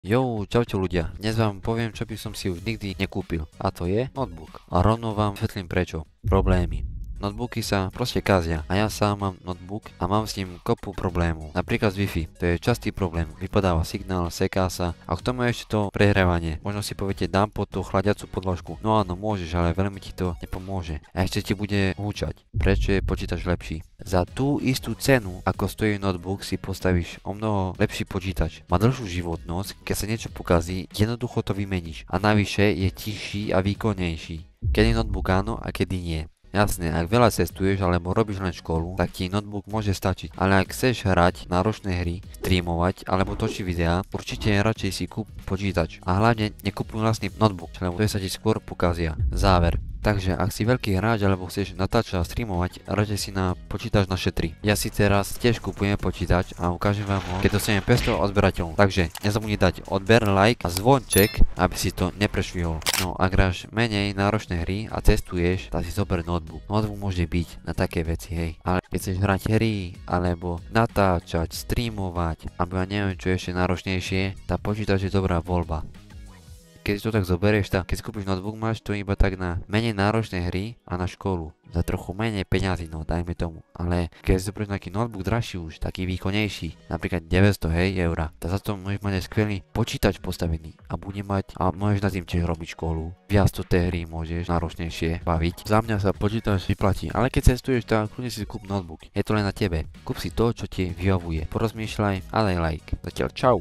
Jo, čaute ľudia, dnes vám poviem, čo by som si už nikdy nekúpil, a to je notebook. A rovno vám vysvetlím prečo. Problémy. Notebooky sa proste kazia a ja sám mám notebook a mám s ním kopu problémov. Napríklad s Wi-Fi, to je častý problém, vypadáva signál, seká sa a k tomu ešte to prehrávanie. Možno si poviete, dám pod tú chladiacu podložku. No áno, môžeš, ale veľmi ti to nepomôže. A ešte ti bude húčať. Prečo je počítač lepší? Za tú istú cenu, ako stojí notebook, si postavíš o mnoho lepší počítač. Má dlhšiu životnosť, keď sa niečo pokazí, jednoducho to vymeníš. A navyše je tichší a výkonnejší. Kedy notebook áno a kedy nie. Jasne, ak veľa cestuješ alebo robíš len školu, tak ti notebook môže stačiť. Ale ak chceš hrať náročné hry, streamovať alebo točiť videá, určite radšej si kúp počítač. A hlavne nekúpuj vlastný notebook, lebo to sa ti skôr pokazia. Záver. Takže ak si veľký hráč alebo chceš natáčať a streamovať, radšej si na počítač našetri. Ja si teraz tiež kupujem počítač a ukážem vám ho, keď dostanem 500 odberateľov. Takže nezabudni dať odber, like a zvonček, aby si to neprešvihol. No ak hráš menej náročné hry a cestuješ, tak si zober notebook. Notebook môže byť na také veci, hej. Ale keď chceš hrať hry alebo natáčať, streamovať, alebo ja neviem čo ešte náročnejšie, tá počítač je dobrá voľba. Keď to tak zoberieš, tak keď kúpiš notebook, máš to iba tak na menej náročné hry a na školu. Za trochu menej peňazí, no dajme tomu. Ale keď zoberieš nejaký notebook drahší už, taký výkonnejší, napríklad 900 eur, tak za to môžeš mať skvelý počítač postavený a bude mať a môžeš na tým tiež robiť školu. Viac to tej hry môžeš náročnejšie baviť. Za mňa sa počítač vyplatí, ale keď cestuješ, tak kľudne si kúp notebook. Je to len na tebe. Kúp si to, čo ti vyhovuje. Porozmýšľaj a daj like. Zatiaľ čau.